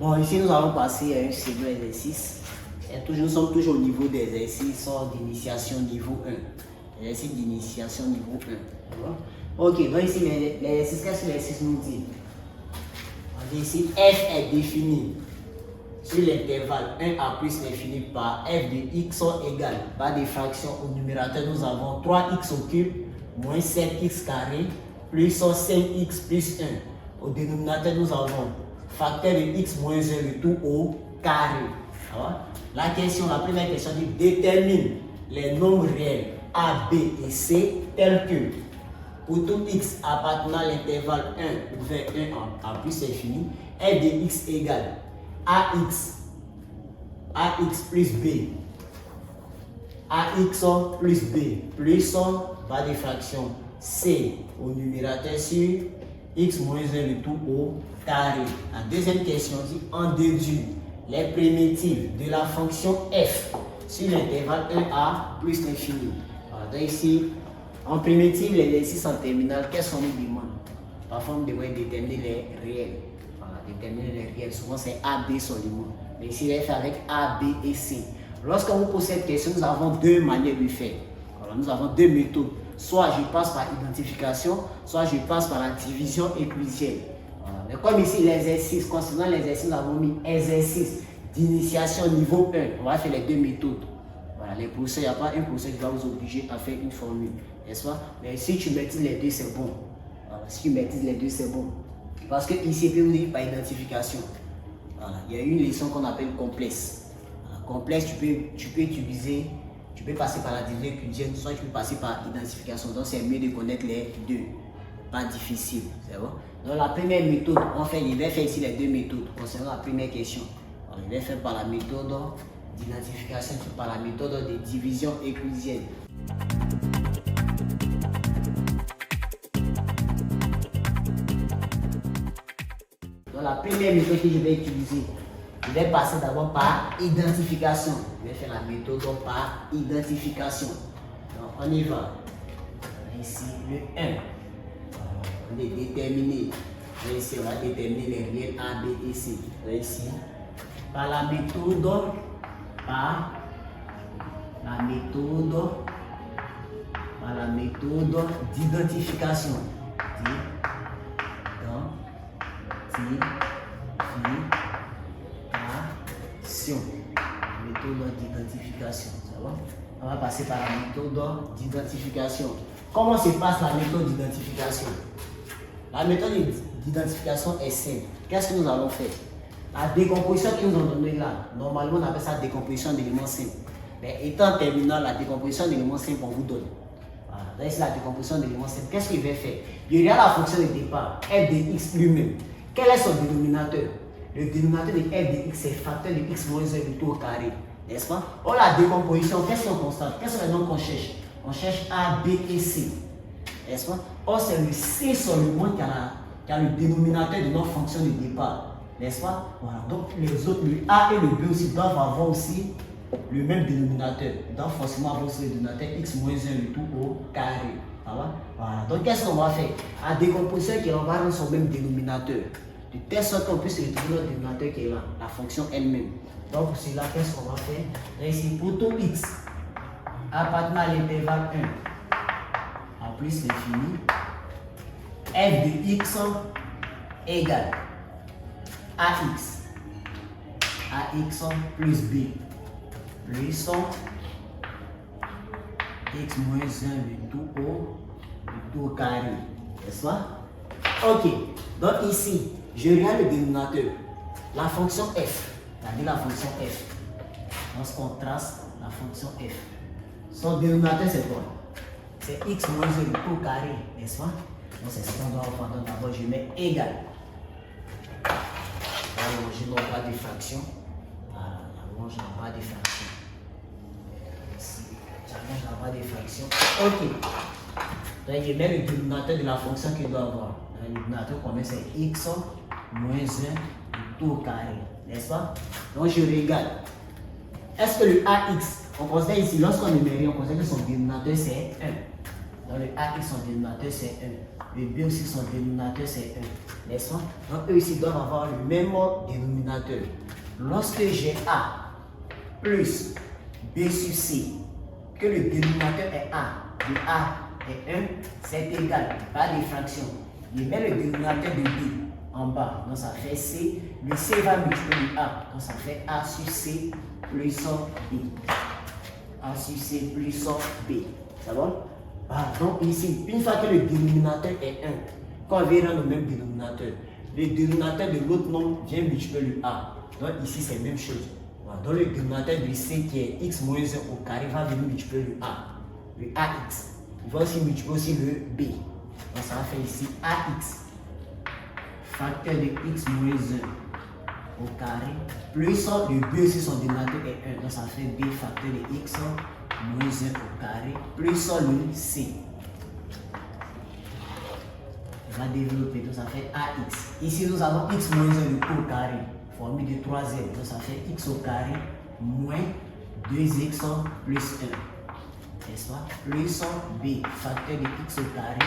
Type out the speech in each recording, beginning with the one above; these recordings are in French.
Bon, ici nous allons passer à un second exercice. Nous sommes toujours au niveau des exercices d'initiation niveau 1. Exercice d'initiation niveau 1. Ok, donc ici l'exercice, qu'est-ce que l'exercice nous dit? On dit ici f est défini sur l'intervalle 1 à plus l'infini par f de x sont égales. Par des fractions au numérateur, nous avons 3x au cube moins 7x carré plus 5x plus 1. Au dénominateur, nous avons facteur de x moins 1 le tout au carré. La première question dit détermine les nombres réels a, b et c tels que pour tout x appartenant à l'intervalle 1 vers 1 à plus infini, f de x égale ax plus b, ax plus b plus par des fractions c au numérateur sur x moins 1 le tout au carré. La deuxième question dit on déduit les primitives de la fonction f sur l'intervalle 1 à plus l'infini. Donc ici, en primitive, les exercices en terminale, qu'est-ce qu'on nous demande? Parfois, on devrait déterminer les réels. Voilà, déterminer les réels. Souvent, c'est A, B seulement. Mais ici, il est fait avec A, B et C. Lorsqu'on vous pose cette question, nous avons deux manières de faire. Voilà, nous avons deux méthodes. Soit je passe par identification, soit je passe par la division euclidienne. Voilà. Mais comme ici, l'exercice, concernant l'exercice, nous avons mis exercice d'initiation niveau 1. On va faire les deux méthodes. Voilà, les professeurs, il n'y a pas un professeur qui va vous obliger à faire une formule, n'est-ce pas? Mais si tu maîtrises les deux, c'est bon. Voilà, si tu maîtrises les deux, c'est bon. Parce que ici, il peut vous dire par identification. Voilà, il y a une leçon qu'on appelle complexe. Voilà, complexe, tu peux utiliser, tu peux passer par la division euclidienne, soit tu peux passer par identification. Donc, c'est mieux de connaître les deux. Pas difficile, c'est bon? Donc, la première méthode, il va faire ici les deux méthodes concernant la première question. Alors, il va faire par la méthode d'identification, par la méthode de division euclidienne. Donc la première méthode que je vais utiliser, je vais passer d'abord par identification. Je vais faire la méthode par identification. Donc on y va. Ici le 1. On va déterminer. Ici on va déterminer les réels A, B et C. Ici par la méthode d'identification. Méthode d'identification. On va passer par la méthode d'identification. Comment se passe la méthode d'identification? La méthode d'identification est simple. Qu'est-ce que nous allons faire? La décomposition qu'ils nous ont donnée là, normalement on appelle ça décomposition d'éléments simples. Mais étant terminal, la décomposition d'éléments simples, on vous donne. Voilà. Donc, c'est la décomposition d'éléments simples. Qu'est-ce qu'il va faire? Il y a la fonction de départ, f de x lui-même. Quel est son dénominateur? Le dénominateur de f de x, c'est facteur de x moins 1 du tout au carré. N'est-ce pas? Or, la décomposition, qu'est-ce qu'on constate? Quels sont les noms qu'on cherche? On cherche A, B et C. N'est-ce pas? Or, c'est le C seulement qui a le dénominateur de notre fonction de départ. N'est-ce pas? Voilà. Donc les autres, le A et le B aussi doivent avoir aussi le même dénominateur. Donc forcément avoir aussi le dénominateur x moins 1 le tout au carré. Voilà. Donc qu'est-ce qu'on va faire? À décomposition qui va avoir son même dénominateur. De telle sorte qu'on puisse retrouver notre dénominateur qui est là, la fonction elle-même. Donc pour cela, qu'est-ce qu'on va faire? Donc ici, pour tout x appartenant à l'intervalle 1 à plus l'infini, f de x égale ax plus b plus x moins 1 le tout au carré, n'est-ce pas? Ok, donc ici je regarde le dénominateur, la fonction f, c'est-à-dire la fonction f. Lorsqu'on trace la fonction f, son dénominateur c'est quoi? C'est x moins 1 le tout au carré, n'est-ce pas? Donc c'est ce qu'on doit faire. Donc d'abord je mets égal. Je n'ai pas de fraction. Voilà, je n'ai pas de fraction. Ici, je n'ai pas de fraction. Ok. Donc, je mets le dénominateur de la fonction qu'il doit avoir. Le dénominateur combien c'est x moins 1 tout au carré. N'est-ce pas? Donc, je regarde. Est-ce que le ax, on considère ici, lorsqu'on numérise, on considère que son dénominateur c'est 1. Donc le AX son dénominateur c'est 1. Le B aussi son dénominateur c'est 1. N'est-ce pas? Donc eux ici doivent avoir le même dénominateur. Lorsque j'ai A plus B sur C, que le dénominateur est A, le A est 1, c'est égal, par diffraction. Je mets le dénominateur de B en bas, donc ça fait C. Le C va multiplier A, donc ça fait A sur C plus B. A sur C plus B. C'est bon? Donc ici, une fois que le dénominateur est 1, quand on vient dans le même dénominateur, le dénominateur de l'autre nombre vient multiplier le A. Donc ici, c'est la même chose. Donc le dénominateur de C qui est x moins 1 au carré va venir multiplier le A. Le AX. Il va aussi multiplier aussi le B. Donc ça va faire ici AX. Facteur de x moins 1 au carré. Plus le B aussi son dénominateur est 1. Donc ça fait B facteur de x moins 1 au carré. Plus le C. On va développer. Donc ça fait AX. Ici nous avons x moins 1 le tout au carré. Formule de 3z. Donc ça fait x au carré moins 2x plus 1. N'est-ce pas? Plus B, facteur de x au carré,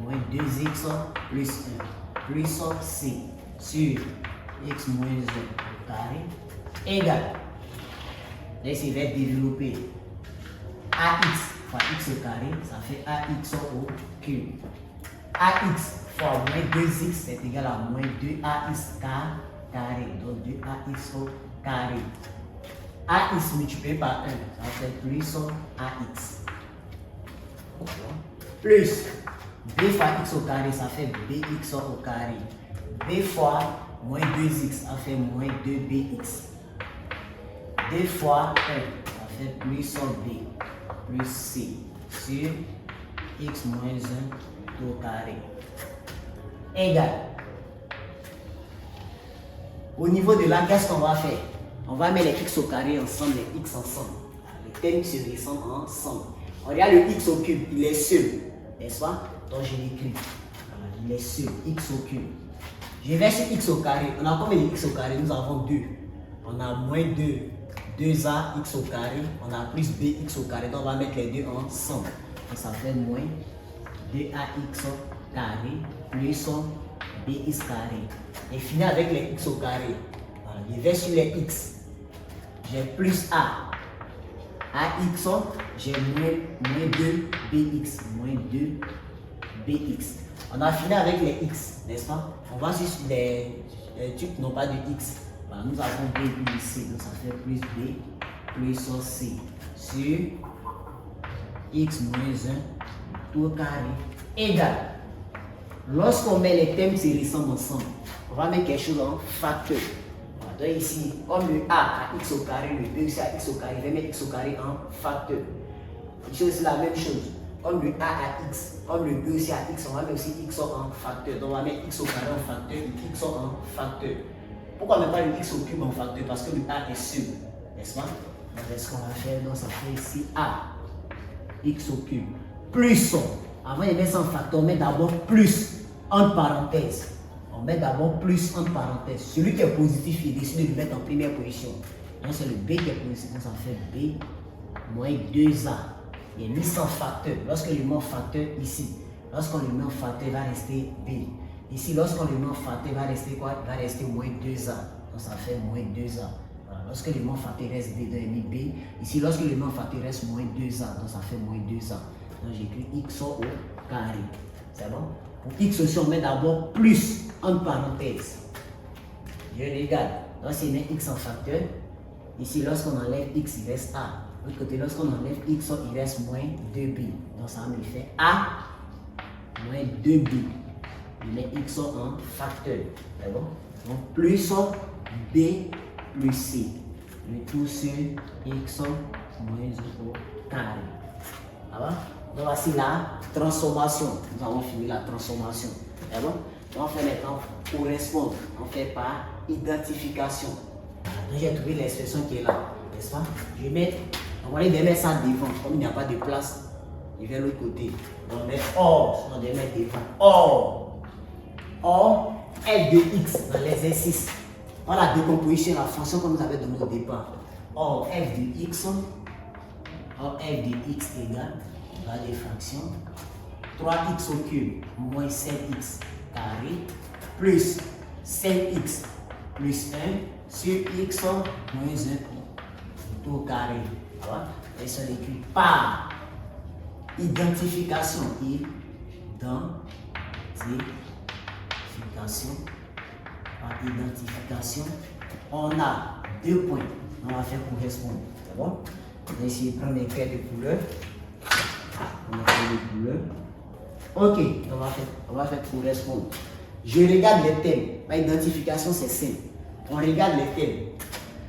moins 2x plus 1, plus C sur x moins 1 au carré, égal. Là, ici, il va développer AX fois x au carré, ça fait AX au cube. AX fois moins 2x, c'est égal à moins 2AX carré, donc 2AX au carré. AX multiplié par 1, ça fait plus AX. Plus B fois x au carré, ça fait BX au carré. B fois moins 2x, ça fait moins 2BX. 2 fois 1, ça fait plus B, plus C, sur x moins 1 tout au carré. Égal. Au niveau de là, qu'est-ce qu'on va faire? On va mettre les x au carré ensemble, les x ensemble. Les termes se ressemblent ensemble. On regarde le x au cube, il est seul, n'est-ce pas? Donc je l'écris. Il est seul, x au cube. Je vais sur x au carré. On a combien de x au carré? Nous avons 2. On a moins 2a x au carré. On a plus bx au carré. Donc on va mettre les deux ensemble. Donc ça fait moins 2ax au carré plus bx carré. Et finit avec les x au carré. Voilà. Je vais sur les x. J'ai plus a. AX, j'ai moins 2BX. Moins 2BX. On a fini avec les X, n'est-ce pas? On va sur les trucs n'ont pas de X. Voilà, nous avons B plus C. Donc ça fait plus B plus C. Sur X moins 1 tout au carré égal. Lorsqu'on met les termes se ressemblent ensemble, on va mettre quelque chose en facteur. Donc ici, comme le A à x au carré, le B aussi à x au carré, je vais mettre x au carré en facteur. Ici aussi la même chose. Comme le A à x, comme le B aussi à x, on va mettre aussi x en facteur. Donc on va mettre x au carré en facteur et x en facteur. Pourquoi on ne met pas le x au cube en facteur? Parce que le A est seul, n'est-ce pas? Donc ce qu'on va faire, donc ça fait ici A, x au cube, plus, avant de mettre ça en facteur, on met d'abord plus, entre parenthèses. On met d'abord plus entre parenthèses. Celui qui est positif, il décide de le mettre en première position. Donc c'est le B qui est positif. Donc ça fait B moins 2A. Il est mis sans facteur. Lorsque le met en facteur ici, lorsqu'on le met en facteur, il va rester B. Ici, lorsqu'on le met en facteur, il va rester quoi? Il va rester moins 2A. Donc ça fait moins 2A. Voilà. Lorsque le met en facteur, il reste B. Donc il est mis B. Ici, lorsque le met en facteur, il reste moins 2A. Donc ça fait moins 2A. Donc j'écris x au carré. C'est bon? Pour x aussi, on met d'abord plus entre parenthèses. Je regarde. Donc, si on met x en facteur, ici, lorsqu'on enlève x, il reste a. De l'autre côté, lorsqu'on enlève x, il reste moins 2b. Donc, ça me fait a moins 2b. Je mets x en facteur. C'est bon? Donc, plus b plus c. Le tout sur x moins 1 au carré. Ça va? Donc voici la transformation. Nous avons fini la transformation. C'est bon? Donc on fait maintenant correspondre. On fait par identification. Donc j'ai trouvé l'expression qui est là. N'est-ce pas? Je vais mettre, on va aller mettre ça devant. Comme il n'y a pas de place, je vais de l'autre côté. Donc on met or. On va mettre devant. Or. Or f de x dans l'exercice. On la décomposition, la fonction que nous avons donnée au départ. Or f de x. Or f de x égale bas des fractions. 3x au cube moins 7x carré plus 5x plus 1 sur x moins 1 tout au carré. Voilà. Et ça écrit par identification. Par identification, on a 2 points. On va faire correspondre. C'est bon? On va essayer de prendre les traits de couleur. Ok, on va faire correspondre. Je regarde les thèmes. Ma identification, c'est simple. On regarde les thèmes.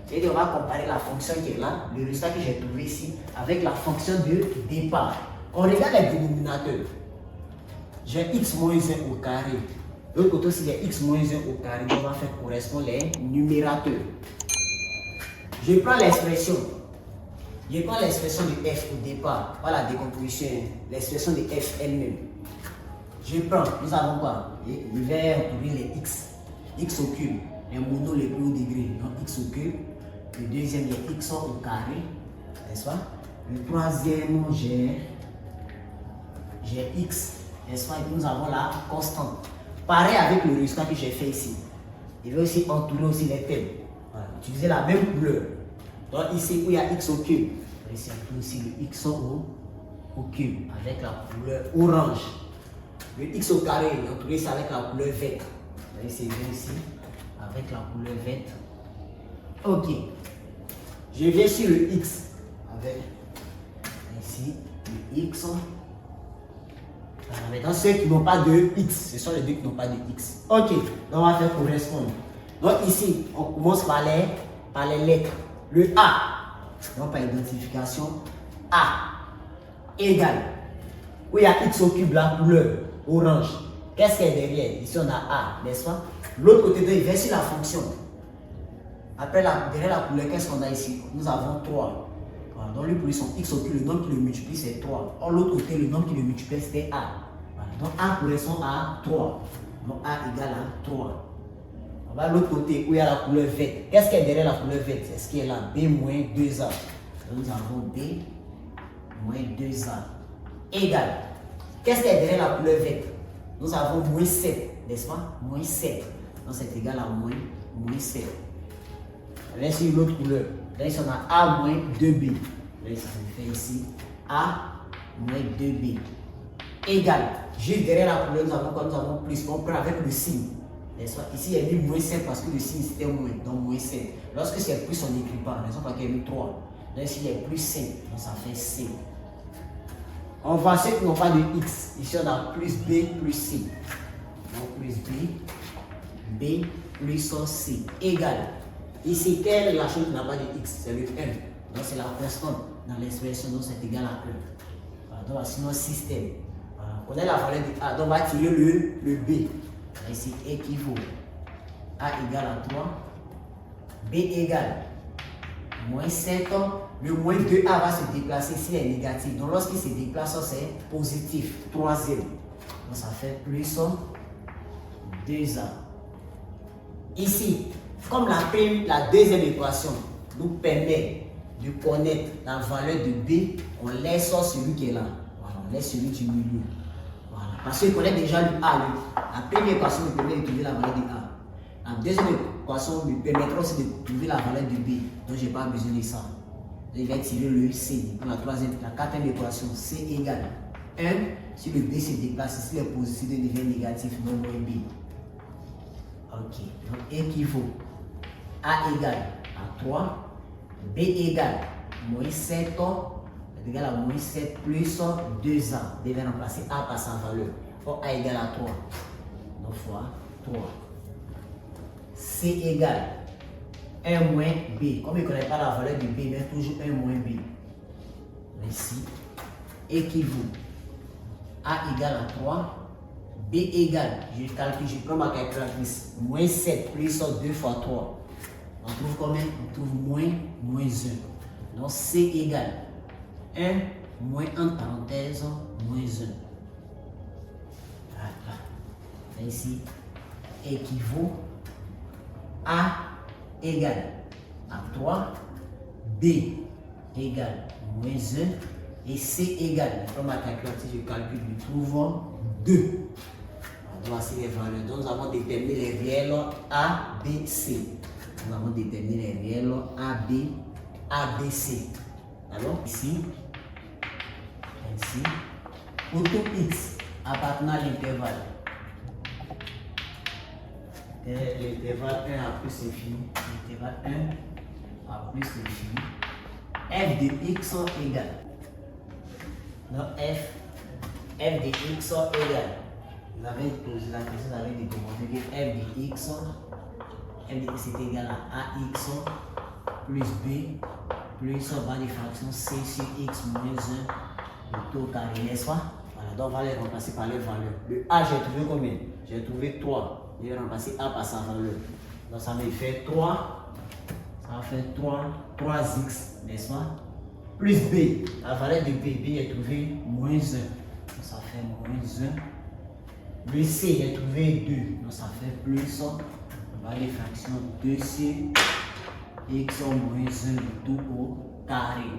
C'est-à-dire, on va comparer la fonction qui est là, le résultat que j'ai trouvé ici, avec la fonction de départ. On regarde les dénominateurs. J'ai x moins 1 au carré. De l'autre côté aussi, j'ai x moins 1 au carré. On va faire correspondre les numérateurs. Je prends l'expression. Je prends l'expression de f au départ. Pas la décomposition, l'expression de f elle-même. Je prends, nous avons quoi? Je vais retrouver les x. X au cube, les monos les plus haut degré. Donc x au cube. Le deuxième, les x au carré. N'est-ce pas? Le troisième, j'ai x. N'est-ce pas? Et nous avons la constante. Pareil avec le résultat que j'ai fait ici. Je vais aussi entourer aussi les thèmes. Voilà. Utiliser la même couleur. Donc ici où il y a x au cube, ici aussi le x au cube avec la couleur orange. Le x au carré, entouré ça avec la couleur verte. Ici avec la couleur verte. Ok. Je viens sur le x avec ici le x. Maintenant, ceux qui n'ont pas de x, ce sont les deux qui n'ont pas de x. Ok, donc on va faire correspondre. Donc ici, on commence par les lettres. Le A, donc par identification, A égale. Où il y a x au cube, la couleur orange. Qu'est-ce qu'il y a derrière? Ici, on a A, n'est-ce pas? L'autre côté, il vient sur la fonction. Après, derrière la couleur, qu'est-ce qu'on a ici? Nous avons 3. Voilà. Donc, lui, pour son x au cube, le nombre qui le multiplie, c'est 3. Or, l'autre côté, le nombre qui le multiplie, c'était A. Voilà. Donc, A correspond à 3. Donc, A égale à 3. On va à l'autre côté où il y a la couleur verte. Qu'est-ce qu'il y a derrière la couleur verte? C'est ce qui est là. B moins 2A. Donc, nous avons B moins 2A égale. Qu'est-ce qu'il y a derrière la couleur verte? Nous avons moins 7, n'est-ce pas? Moins 7. Donc, c'est égal à moins 7. Là, sur l'autre couleur. Là, ici, on a A moins 2B. Là, ici, on fait ici A moins 2B égale. Juste derrière la couleur, nous avons quoi? Nous avons plus. On prend avec le signe. N'est-ce pas? Ici, il y a mis moins 7 parce que le signe c'était moins. Donc, moins 7. Lorsque c'est plus, on n'écrit pas. Raison pour laquelle il y a mis 3. Là, ici, il y a plus 5. Donc, ça fait C. On va ceux qui n'ont pas de X. Ici, on a plus B plus C. Donc, plus B plus C égale. Ici, quelle est la chose qui n'a pas de X? C'est le 1. Donc, c'est la constante dans l'expression. Donc, c'est égal à 1. Voilà, donc, voici notre système. Voilà, on connaît la valeur de A. Donc, on va tirer le B. Ici, équivaut. A égale à 3. B égale moins 7. Le moins 2A va se déplacer s'il est négatif. Donc, lorsqu'il se déplace, c'est positif. Troisième. Donc, ça fait plus 2A. Ici, comme la deuxième équation nous permet de connaître la valeur de B, on laisse celui qui est là. Voilà, on laisse celui du milieu. Voilà. Parce qu'on connaît déjà le A. La première équation nous permet de trouver la valeur de A. La deuxième équation nous permettra aussi de trouver la valeur de B. Donc, je n'ai pas besoin de ça. Je vais tirer le C. Pour la quatrième équation, C égale 1. Si le B se déplace, si le positif devient négatif, donc moins B. Ok. Donc, équivaut. A égale à 3. B égale moins 7. Égale à moins 7 plus 2A. B va remplacer A par sa valeur. Donc, A égale à 3. Donc, fois 3. C égale 1 moins B. Comme il ne connaît pas la valeur de B, il met toujours 1 moins B. Ici, équivaut. A égale à 3. B égale, je calcule, je prends ma calculatrice. Moins 7 plus 2 fois 3. On trouve combien? On trouve moins 1. Donc C égale 1 moins entre parenthèses moins 1. Voilà. Ici, équivaut. A égale à 3, B égale moins 1 Et C égale, je prends ma calculatrice, je calcule, nous trouvons 2. Voici les valeurs. Donc nous avons déterminé les réels A, B, C. Nous avons déterminé les réels A, B, C. Alors ici, ainsi, pour tout X appartenant à l'intervalle. L'intervalle 1 à plus infini. L'intervalle 1 à plus infini. F de X égale. Donc F de X égale. Vous avez posé la question, vous avez demandé que f de x est égal à ax plus b plus bas de fraction c sur x moins 1 le tout carré, n'est-ce pas? Voilà, donc on va les remplacer par les valeurs. Le a, j'ai trouvé combien? J'ai trouvé 3. Je vais remplacer a par sa valeur. Donc ça me fait 3. Ça va faire 3x, n'est-ce pas? Plus b. La valeur de b, j'ai trouvé moins 1. Ça fait moins 1. Le C, j'ai trouvé 2, donc ça fait plus, on va les fractions 2C, x moins 1 le tout au carré.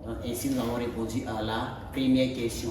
Donc ainsi nous avons répondu à la première question.